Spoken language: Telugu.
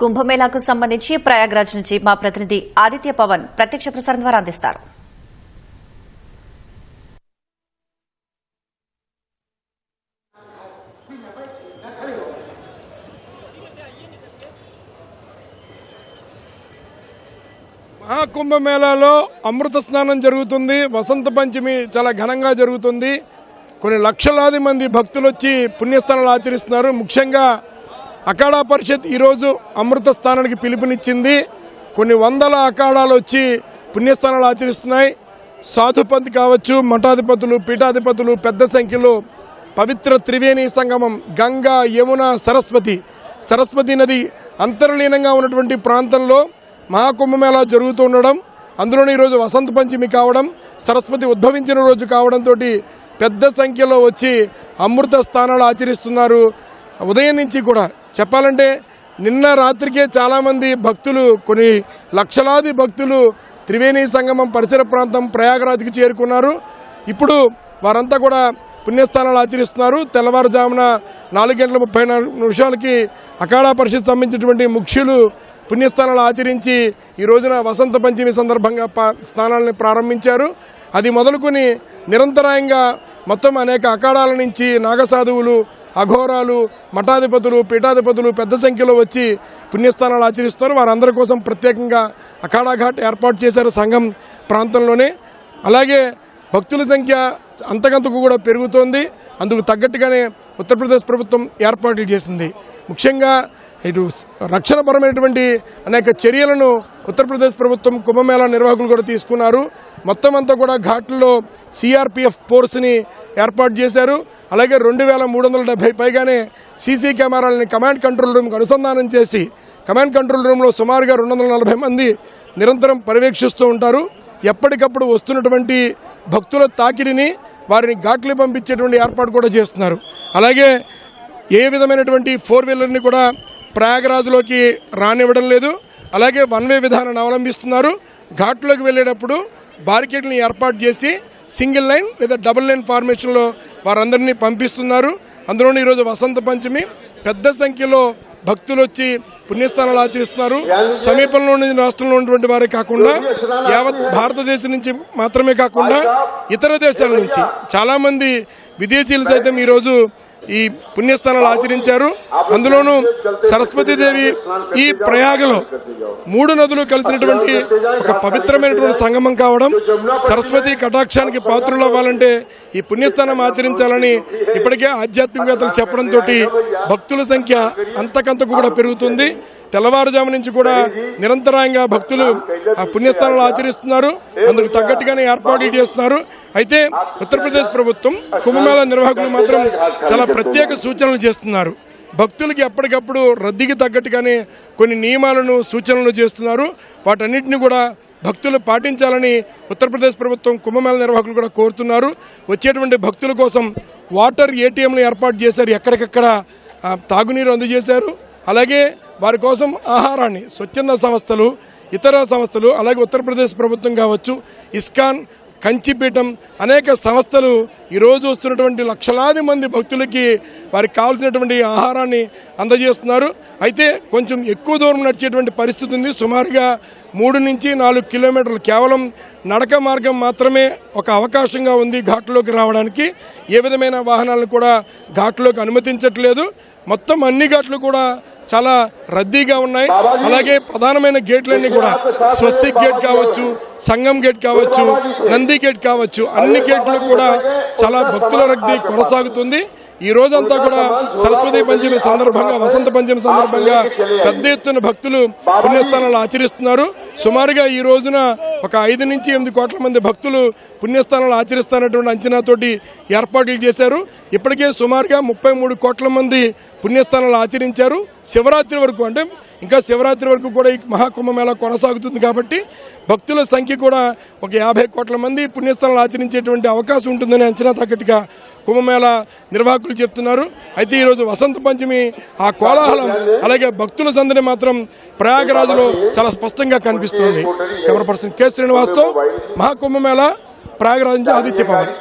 కుంభమేళాకు సంబంధించి ప్రయాగ్రాజ్ నుంచి మా ప్రతినిధి ఆదిత్య పవన్ ప్రత్యక్ష ప్రసారం ద్వారా అందిస్తారు. మహాకుంభమేళాలో అమృత స్నానం జరుగుతుంది. వసంత పంచమి చాలా ఘనంగా జరుగుతుంది. కొన్ని లక్షలాది మంది భక్తులు వచ్చి పుణ్యస్నానాలు ఆచరిస్తున్నారు. ముఖ్యంగా అఖాడా పరిషత్ ఈరోజు అమృత స్నానానికి పిలుపునిచ్చింది. కొన్ని వందల అఖాడాలు వచ్చి పుణ్యస్నానాలు ఆచరిస్తున్నాయి. సాధుపంత్ కావచ్చు, మఠాధిపతులు, పీఠాధిపతులు పెద్ద సంఖ్యలో పవిత్ర త్రివేణి సంగమం గంగా, యమున, సరస్వతి నది అంతర్లీనంగా ఉన్నటువంటి ప్రాంతంలో మహాకుంభమేళా జరుగుతూ ఉండడం, అందులోనే ఈరోజు వసంత పంచమి కావడం, సరస్వతి ఉద్భవించిన రోజు కావడంతో పెద్ద సంఖ్యలో వచ్చి అమృత స్నానాలు ఆచరిస్తున్నారు. ఉదయం నుంచి కూడా చెప్పాలంటే నిన్న రాత్రికే చాలామంది భక్తులు, కొన్ని లక్షలాది భక్తులు త్రివేణి సంగమం పరిసర ప్రాంతం ప్రయాగరాజ్కి చేరుకున్నారు. ఇప్పుడు వారంతా కూడా పుణ్యస్థానాలు ఆచరిస్తున్నారు. తెల్లవారుజామున 4:34 అఖాడా పరిషత్ సంబంధించినటువంటి ముఖ్యులు పుణ్యస్థానాలు ఆచరించి ఈ రోజున వసంత పంచమి సందర్భంగా స్నానాలను ప్రారంభించారు. అది మొదలుకొని నిరంతరాయంగా మొత్తం అనేక అఖాడాల నుంచి నాగసాధువులు, అఘోరాలు, మఠాధిపతులు, పీఠాధిపతులు పెద్ద సంఖ్యలో వచ్చి పుణ్యస్థానాలు ఆచరిస్తారు. వారందరి కోసం ప్రత్యేకంగా అఖాడా ఘాట్ ఏర్పాటు చేశారు సంఘం ప్రాంతంలోనే. అలాగే భక్తుల సంఖ్య అంతకంతకు కూడా పెరుగుతోంది. అందుకు తగ్గట్టుగానే ఉత్తరప్రదేశ్ ప్రభుత్వం ఏర్పాట్లు చేసింది. ముఖ్యంగా ఇటు రక్షణపరమైనటువంటి అనేక చర్యలను ఉత్తరప్రదేశ్ ప్రభుత్వం కుంభమేళా నిర్వాహకులు కూడా తీసుకున్నారు. మొత్తం అంతా కూడా ఘాట్లలో సిఆర్పిఎఫ్ ఫోర్స్ని ఏర్పాటు చేశారు. అలాగే 2370 పైగానే సీసీ కెమెరాలని కమాండ్ కంట్రోల్ రూమ్కి అనుసంధానం చేసి కమాండ్ కంట్రోల్ రూమ్లో సుమారుగా 240 మంది నిరంతరం పర్యవేక్షిస్తూ ఉంటారు. ఎప్పటికప్పుడు వస్తున్నటువంటి భక్తుల తాకిడిని వారిని ఘాట్లు పంపించేటువంటి ఏర్పాటు కూడా చేస్తున్నారు. అలాగే ఏ విధమైనటువంటి 4-వీలర్ని కూడా ప్రయాగరాజ్లోకి రానివ్వడం లేదు. అలాగే 1-వే విధానాన్ని అవలంబిస్తున్నారు. ఘాట్లోకి వెళ్ళేటప్పుడు బారికేడ్లను ఏర్పాటు చేసి సింగిల్ లైన్ లేదా డబుల్ లైన్ ఫార్మేషన్లో వారందరినీ పంపిస్తున్నారు. అందులోని ఈరోజు వసంత పంచమి, పెద్ద సంఖ్యలో భక్తులు వచ్చి పుణ్యస్థానాలు ఆచరిస్తున్నారు. సమీపంలో రాష్ట్రంలో ఉన్నటువంటి వారే కాకుండా యావత్ భారతదేశం నుంచి మాత్రమే కాకుండా ఇతర దేశాల నుంచి చాలామంది విదేశీయులు సైతం ఈరోజు ఈ పుణ్యస్థానాలు ఆచరించారు. అందులోనూ సరస్వతీదేవి ఈ ప్రయాగలో 3 నదులు కలిసినటువంటి ఒక పవిత్రమైనటువంటి సంగమం కావడం, సరస్వతి కటాక్షానికి పాత్రలు అవ్వాలంటే ఈ పుణ్యస్థానం ఆచరించాలని ఇప్పటికే ఆధ్యాత్మికవేత్తలు చెప్పడంతో భక్తుల సంఖ్య అంతకంతకు కూడా పెరుగుతుంది. తెల్లవారుజాము నుంచి కూడా నిరంతరాయంగా భక్తులు ఆ పుణ్యస్థానాలు ఆచరిస్తున్నారు. అందుకు తగ్గట్టుగానే ఏర్పాట్లు చేస్తున్నారు. అయితే ఉత్తరప్రదేశ్ ప్రభుత్వం కుంభమేళా నిర్వాహకులు మాత్రం చాలా ప్రత్యేక సూచనలు చేస్తున్నారు. భక్తులకి ఎప్పటికప్పుడు రద్దీకి తగ్గట్టుగానే కొన్ని నియమాలను, సూచనలు చేస్తున్నారు. వాటన్నిటిని కూడా భక్తులు పాటించాలని ఉత్తరప్రదేశ్ ప్రభుత్వం కుంభమేళా నిర్వాహకులు కూడా కోరుతున్నారు. వచ్చేటువంటి భక్తుల కోసం వాటర్ ఏటీఎంలు ఏర్పాటు చేశారు. ఎక్కడికక్కడ తాగునీరు అందజేశారు. అలాగే వారి కోసం ఆహారాన్ని స్వచ్ఛంద సంస్థలు, ఇతర సంస్థలు, అలాగే ఉత్తరప్రదేశ్ ప్రభుత్వం కావచ్చు, ఇస్కాన్, కంచిపీఠం అనేక సంస్థలు ఈరోజు వస్తున్నటువంటి లక్షలాది మంది భక్తులకి వారికి కావాల్సినటువంటి ఆహారాన్ని అందజేస్తున్నారు. అయితే కొంచెం ఎక్కువ దూరం నడిచేటువంటి పరిస్థితి ఉంది. సుమారుగా 3 నుంచి 4 కిలోమీటర్లు కేవలం నడక మార్గం మాత్రమే ఒక అవకాశంగా ఉంది ఘాట్లోకి రావడానికి. ఏ విధమైన వాహనాలను కూడా ఘాట్లోకి అనుమతించట్లేదు. మొత్తం అన్ని ఘాట్లు కూడా చాలా రద్దీగా ఉన్నాయి. అలాగే ప్రధానమైన గేట్లన్నీ కూడా స్వస్తిక్ గేట్ కావచ్చు, సంగం గేట్ కావచ్చు, నంది గేట్ కావచ్చు, అన్ని గేట్లు కూడా చాలా భక్తుల రద్దీ కొనసాగుతుంది. ఈ రోజంతా కూడా సరస్వతి పంచమి సందర్భంగా, వసంత పంచమి సందర్భంగా పెద్ద ఎత్తున భక్తులు పుణ్యస్థానాలు ఆచరిస్తున్నారు. సుమారుగా ఈ రోజున ఒక 5 నుంచి 8 కోట్ల మంది భక్తులు పుణ్యస్థానాలు ఆచరిస్తున్నటువంటి అంచనాతోటి ఏర్పాట్లు చేశారు. ఇప్పటికే సుమారుగా 33 కోట్ల మంది పుణ్యస్థానాలు ఆచరించారు. శివరాత్రి వరకు, అంటే ఇంకా శివరాత్రి వరకు కూడా ఈ మహాకుంభమేళా కొనసాగుతుంది కాబట్టి భక్తుల సంఖ్య కూడా ఒక 50 కోట్ల మంది పుణ్యస్థానాలు ఆచరించేటువంటి అవకాశం ఉంటుందని అంచనా తగ్గట్టుగా కుంభమేళా నిర్వాహకులు చెప్తున్నారు. అయితే ఈరోజు వసంత పంచమి ఆ కోలాహలం, అలాగే భక్తుల సందడి మాత్రం ప్రయాగరాజ్లో చాలా స్పష్టంగా కనిపిస్తోంది. కెమెరా పర్సన్ కె శ్రీనివాస్తో మహాకుంభమేళా ప్రయాగరాజ్ నుంచి ఆదిత్య పవన్.